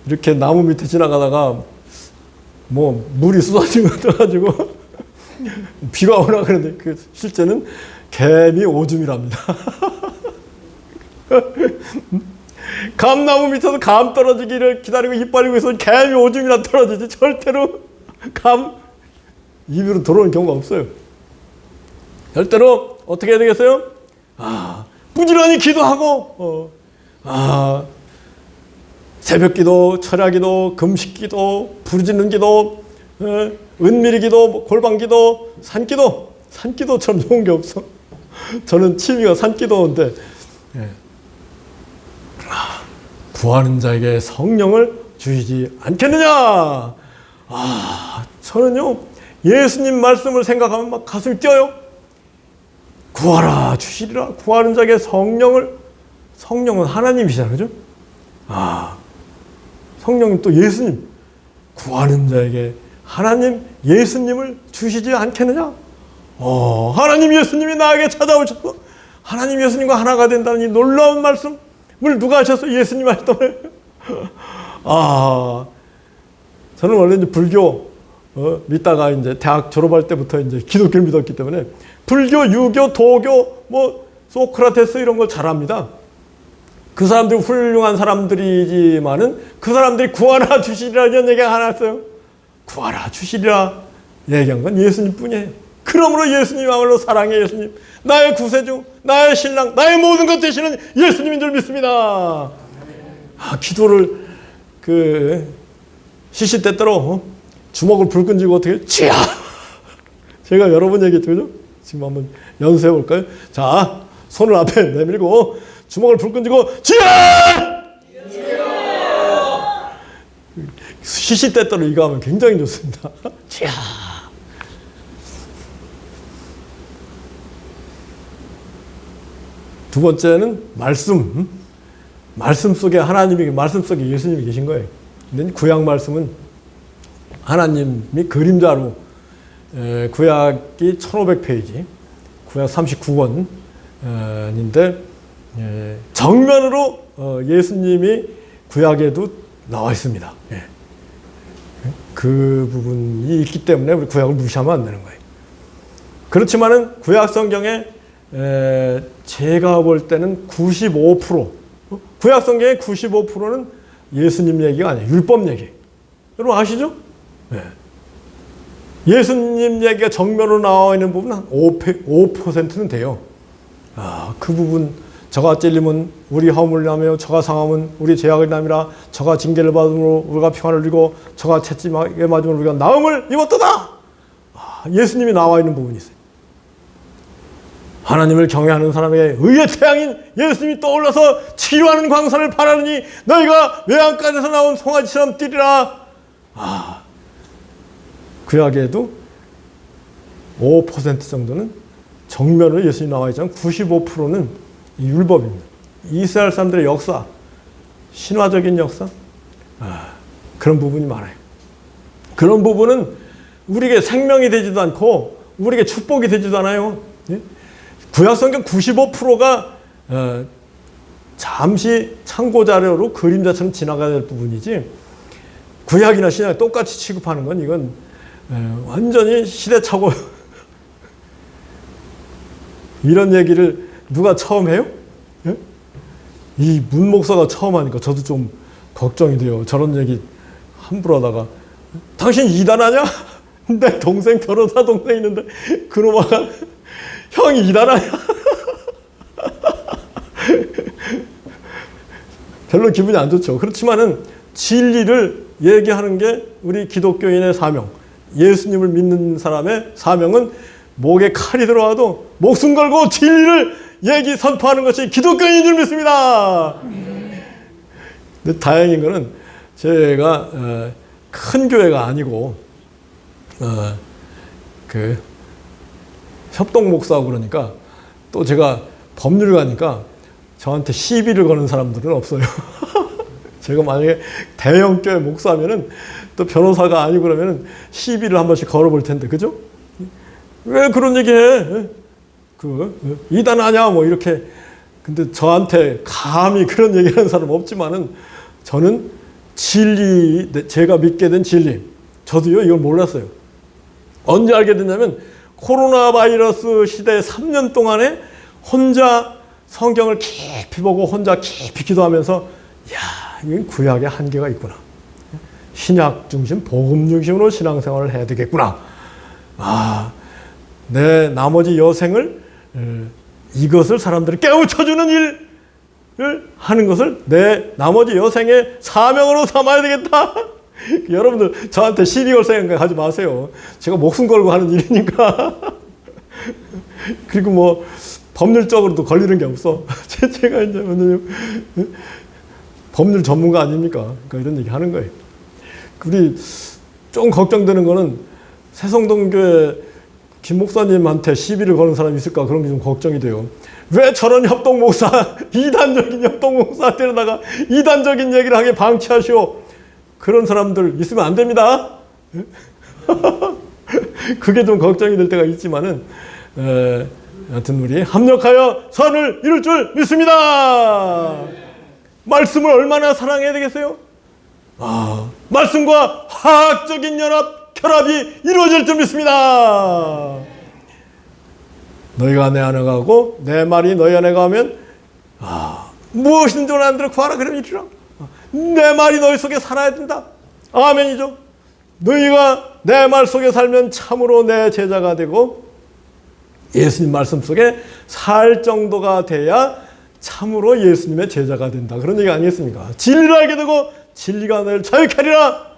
이렇게 나무 밑에 지나가다가 물이 쏟아지는 것 같아가지고 비가 오나 그러는데 실제는 개미 오줌이랍니다. 감나무 밑에서 감 떨어지기를 기다리고 입 벌리고 있으면 개미 오줌이나 떨어지지 절대로 감 입으로 들어오는 경우가 없어요. 절대로 어떻게 해야 되겠어요? 부지런히 기도하고 새벽기도, 철야기도, 금식기도, 부르짖는 기도, 은밀기도, 골방기도, 산기도. 산기도처럼 좋은 게 없어. 저는 취미가 산기도인데, 구하는 자에게 성령을 주시지 않겠느냐. 저는요 예수님 말씀을 생각하면 막 가슴이 뛰어요. 구하라 주시리라. 구하는 자에게 성령은 하나님이시잖아요, 그죠? 성령님 또 예수님, 구하는 자에게 하나님 예수님을 주시지 않겠느냐. 하나님 예수님이 나에게 찾아오셔서 하나님 예수님과 하나가 된다는 이 놀라운 말씀을 누가 하셨어요? 예수님 하셨더래요. 저는 원래 이제 불교 믿다가 이제 대학 졸업할 때부터 이제 기독교를 믿었기 때문에 불교, 유교, 도교, 소크라테스 이런 걸 잘합니다. 그 사람들이 훌륭한 사람들이지만은 그 사람들이 구하라 주시리라 이런 얘기가 하나 있어요. 구하라 주시리라 얘기한 건 예수님 뿐이에요. 그러므로 예수님이야말로 사랑의 예수님, 나의 구세주, 나의 신랑, 나의 모든 것 되시는 예수님인 줄 믿습니다. 기도를 시시때때로 주먹을 불끈 쥐고 어떻게 쥐야. 제가 여러 번 얘기했죠, 그죠? 지금 한번 연습해 볼까요? 자, 손을 앞에 내밀고 주먹을 불끈 쥐고 쥐야. 시시때때로 이거 하면 굉장히 좋습니다. 쥐야. 두 번째는 말씀. 말씀 속에 하나님이, 말씀 속에 예수님이 계신 거예요. 근데 구약 말씀은 하나님이 그림자로, 구약이 1500페이지, 구약 39권인데 정면으로 예수님이 구약에도 나와 있습니다. 그 부분이 있기 때문에 우리 구약을 무시하면 안 되는 거예요. 그렇지만은 구약 성경에 제가 볼 때는 95%, 구약 성경의 95%는 예수님 얘기가 아니에요. 율법 얘기. 여러분 아시죠? 예수님 얘기가 정면으로 나와 있는 부분은 한 5%는 돼요. 그 부분, 저가 찔림은 우리 허물을 남며 저가 상함은 우리 죄악을 남이라. 저가 징계를 받음으로 우리가 평안을 누리고 저가 채찍에 맞음으로 우리가 나음을 입었도다. 예수님이 나와 있는 부분이 있어요. 하나님을 경외하는 사람에게 의의 태양인 예수님이 떠올라서 치유하는 광선을 바라느니 너희가 외양간에서 나온 송아지처럼 뛰리라. 구약에도 5% 정도는 정면으로 예수님이 나와 있지만 95%는 율법입니다. 이스라엘 사람들의 역사, 신화적인 역사, 그런 부분이 많아요. 그런 부분은 우리에게 생명이 되지도 않고 우리에게 축복이 되지도 않아요. 구약성경 95%가 잠시 참고자료로 그림자처럼 지나가야 될 부분이지, 구약이나 신약 똑같이 취급하는 건 이건 완전히 시대착오. 이런 얘기를 누가 처음 해요? 이 문 목사가 처음 하니까 저도 좀 걱정이 돼요. 저런 얘기 함부로 하다가 당신 이단하냐? 내 동생 변호사 동생 있는데 그놈아가 형이 이단하냐? 별로 기분이 안 좋죠. 그렇지만은 진리를 얘기하는 게 우리 기독교인의 사명, 예수님을 믿는 사람의 사명은 목에 칼이 들어와도 목숨 걸고 진리를 얘기 선포하는 것이 기독교인인 줄 믿습니다. 근데 다행인 거는 제가 큰 교회가 아니고 그 협동 목사하고 그러니까, 또 제가 법률가니까 저한테 시비를 거는 사람들은 없어요. 제가 만약에 대형 교회 목사면은 또 변호사가 아니고 그러면은 시비를 한 번씩 걸어볼 텐데, 그죠? 왜 그런 얘기해? 이단 아냐? 뭐 이렇게. 근데 저한테 감히 그런 얘기하는 사람 없지만은 저는 진리, 제가 믿게 된 진리, 저도요 이걸 몰랐어요. 언제 알게 됐냐면 코로나 바이러스 시대 3년 동안에 혼자 성경을 깊이 보고 혼자 깊이 기도하면서, 야, 이건 구약의 한계가 있구나. 신약 중심, 복음 중심으로 신앙생활을 해야 되겠구나. 내 나머지 여생을 이것을 사람들이 깨우쳐주는 일을 하는 것을 내 나머지 여생의 사명으로 삼아야 되겠다. 여러분들 저한테 시비 걸 생각 하지 마세요. 제가 목숨 걸고 하는 일이니까. 그리고 뭐 법률적으로도 걸리는 게 없어. 제가 이제 법률 전문가 아닙니까? 그러니까 이런 얘기 하는 거예요. 우리 좀 걱정되는 거는 새성동교회 김 목사님한테 시비를 거는 사람이 있을까, 그런 게 좀 걱정이 돼요. 왜 저런 협동 목사, 이단적인 협동 목사한테다가 이단적인 얘기를 하게 방치하시오. 그런 사람들 있으면 안 됩니다. 그게 좀 걱정이 될 때가 있지만은, 여하튼 우리 합력하여 선을 이룰 줄 믿습니다. 말씀을 얼마나 사랑해야 되겠어요? 말씀과 화학적인 결합이 이루어질 줄 믿습니다. 너희가 내 안에 가고 내 말이 너희 안에 가면 무엇이든지 원하는 대로 구하라 그러면 이르라. 내 말이 너희 속에 살아야 된다. 아멘이죠. 너희가 내 말 속에 살면 참으로 내 제자가 되고 예수님 말씀 속에 살 정도가 돼야 참으로 예수님의 제자가 된다. 그런 얘기 아니겠습니까? 진리를 알게 되고 진리가 너희를 자유케 하리라.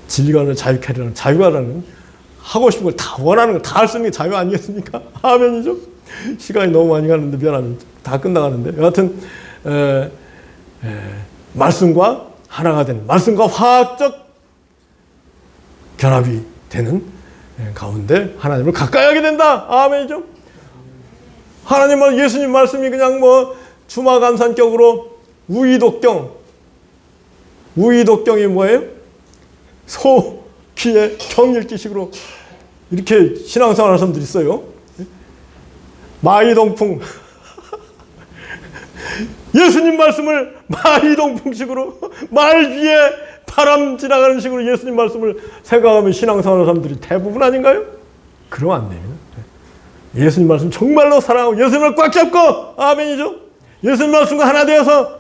진리가 너희를 자유케 하리라. 자유하라는, 하고 싶은 걸 다 원하는 걸 다 할 수 있는 게 자유 아니겠습니까? 아멘이죠. 시간이 너무 많이 가는데 미안합니다. 다 끝나가는데, 여하튼 말씀과 하나가 되는, 말씀과 화학적 결합이 되는 가운데 하나님을 가까이 하게 된다. 아멘이죠. 하나님은 예수님 말씀이 그냥 뭐 주마감산격으로 우이독경이 뭐예요? 소 귀에 경 읽기식으로 이렇게 신앙생활 하는 사람들이 있어요. 마이동풍. 예수님 말씀을 마이동풍식으로 말 위에 바람 지나가는 식으로 예수님 말씀을 생각하면 신앙생활 하는 사람들이 대부분 아닌가요? 그러면 안 됩니다. 예수님 말씀 정말로 사랑하고 예수님을 꽉 잡고, 아멘이죠. 예수님 말씀과 하나 되어서,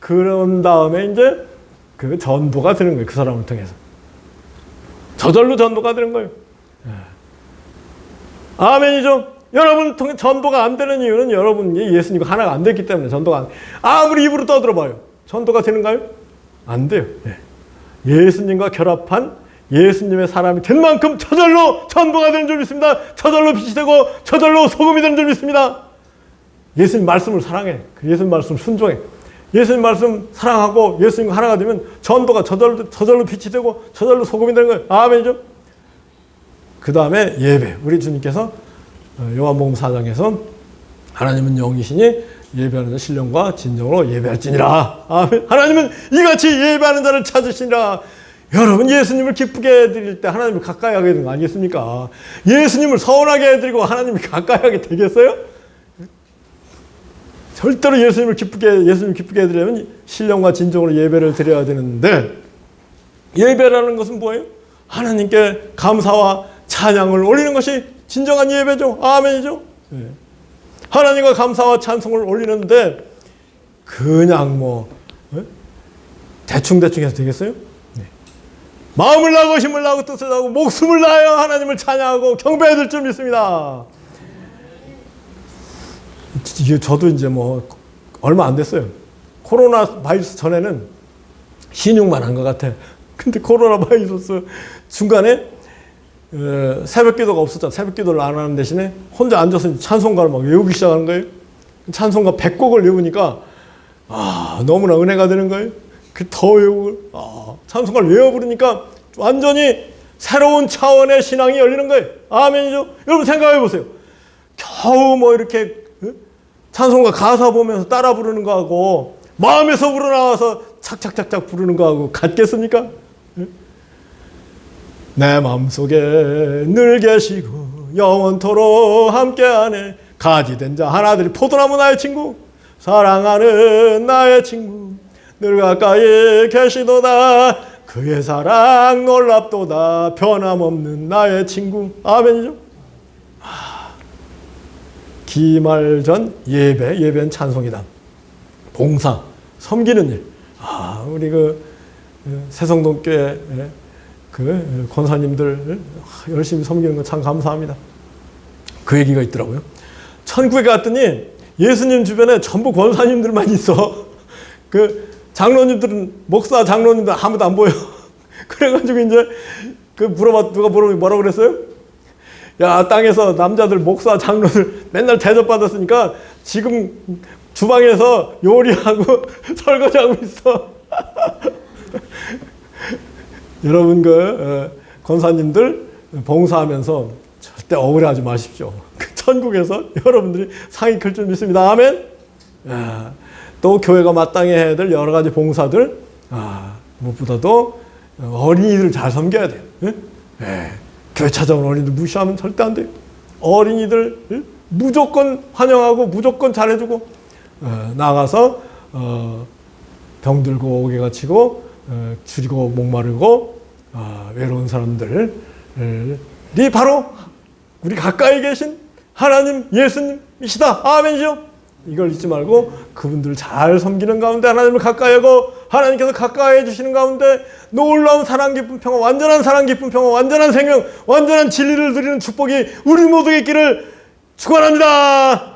그런 다음에 이제 그 전도가 되는 거예요. 그 사람을 통해서 저절로 전도가 되는 거예요. 아멘이죠. 여러분 통해 전도가 안 되는 이유는 여러분이 예수님과 하나가 안 됐기 때문에. 전도가 안, 아무리 입으로 떠들어봐요, 전도가 되는가요? 안 돼요. 예수님과 결합한 예수님의 사람이 된 만큼 저절로 전부가 되는 줄 믿습니다. 저절로 빛이 되고 저절로 소금이 되는 줄 믿습니다. 예수님 말씀을 사랑해. 예수님 말씀을 순종해. 예수님 말씀 사랑하고 예수님과 하나가 되면 전도가 저절로 빛이 되고 저절로 소금이 되는 거예요. 아멘이죠? 그 다음에 예배. 우리 주님께서 요한복음 4장에서 하나님은 영이시니 예배하는 자 신령과 진정으로 예배할지니라. 아멘. 하나님은 이같이 예배하는 자를 찾으시니라. 여러분, 예수님을 기쁘게 해드릴 때 하나님을 가까이 하게 되는 거 아니겠습니까? 예수님을 서운하게 해드리고 하나님을 가까이 하게 되겠어요? 절대로 예수님을 기쁘게 해드리려면 신령과 진정으로 예배를 드려야 되는데, 예배라는 것은 뭐예요? 하나님께 감사와 찬양을 올리는 것이 진정한 예배죠. 아멘이죠. 네. 하나님과 감사와 찬송을 올리는데 그냥 대충 해서 되겠어요? 네. 마음을 다하고 힘을 다하고 뜻을 다하고 목숨을 다하여 하나님을 찬양하고 경배해야 될 줄 믿습니다. 저도 이제 얼마 안 됐어요. 코로나 바이러스 전에는 신용만 한 것 같아. 근데 코로나 바이러스 중간에 새벽 기도가 없었잖아. 새벽 기도를 안 하는 대신에 혼자 앉아서 찬송가를 막 외우기 시작하는 거예요. 찬송가 100곡을 외우니까 너무나 은혜가 되는 거예요. 더 외우고 찬송가를 외워 부르니까 완전히 새로운 차원의 신앙이 열리는 거예요. 아멘이죠. 여러분 생각해 보세요. 겨우 이렇게 찬송가 가사 보면서 따라 부르는 거하고 마음에서 우러나와서 착착착착 부르는 거하고 같겠습니까? 내 마음속에 늘 계시고 영원토록 함께하네. 가지된 자 하나들이 포도나무 나의 친구, 사랑하는 나의 친구, 늘 가까이 계시도다. 그의 사랑 놀랍도다. 변함없는 나의 친구. 아멘이죠. 기말 전 예배는 찬송이다. 봉사, 섬기는 일. 우리 새성동교회 권사님들 열심히 섬기는 거 참 감사합니다. 그 얘기가 있더라고요. 천국에 갔더니 예수님 주변에 전부 권사님들만 있어. 장로님들은, 목사 장로님들 아무도 안 보여. 그래가지고 이제 누가 뭐라고 그랬어요? 야, 땅에서 남자들 목사 장로들 맨날 대접받았으니까 지금 주방에서 요리하고 설거지하고 있어. 여러분 권사님들 봉사하면서 절대 억울해하지 마십시오. 천국에서 여러분들이 상이 클 줄 믿습니다. 아멘. 또 교회가 마땅히 해야 될 여러 가지 봉사들, 무엇보다도 어린이들 잘 섬겨야 돼요. 교회 찾아온 어린이들 무시하면 절대 안 돼요. 어린이들 무조건 환영하고 무조건 잘해주고, 나가서 병들고 오게 갇히고 줄이고 목마르고 외로운 사람들이 바로 우리 가까이 계신 하나님 예수님이시다. 아멘이죠. 이걸 잊지 말고 그분들을 잘 섬기는 가운데 하나님을 가까이 하고 하나님께서 가까이 해주시는 가운데 놀라운 사랑, 기쁨, 평화, 완전한 사랑, 기쁨, 평화, 완전한 생명, 완전한 진리를 누리는 축복이 우리 모두에게 있기를 축원합니다.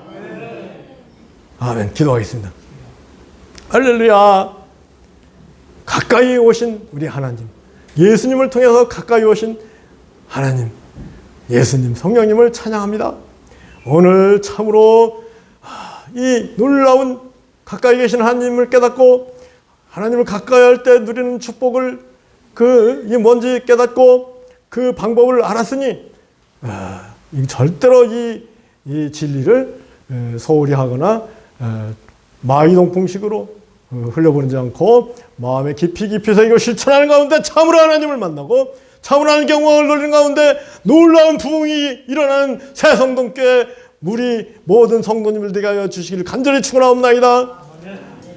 아멘. 기도하겠습니다. 할렐루야. 가까이 오신 우리 하나님, 예수님을 통해서 가까이 오신 하나님, 예수님, 성령님을 찬양합니다. 오늘 참으로 이 놀라운 가까이 계신 하나님을 깨닫고 하나님을 가까이 할 때 누리는 축복을 이 뭔지 깨닫고 그 방법을 알았으니 절대로 이 진리를 소홀히 하거나 마이동풍식으로 흘려보내지 않고 마음에 깊이 새기고 실천하는 가운데 참으로 하나님을 만나고 참으로 하나님 경험을 누리는 가운데 놀라운 부흥이 일어나는 새성동교회 우리 모든 성도님을 되게 하여 주시기를 간절히 축원하옵나이다.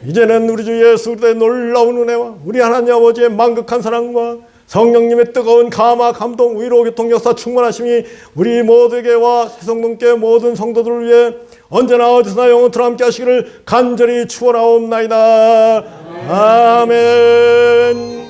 이제는 우리 주 예수 그리스도의 놀라운 은혜와 우리 하나님 아버지의 만극한 사랑과 성령님의 뜨거운 감화, 감동, 위로, 교통, 역사 충만하심이 우리 모두에게와 새성동교회 모든 성도들을 위해 언제나 어디서나 영원토록 함께 하시기를 간절히 축원하옵나이다. 아멘.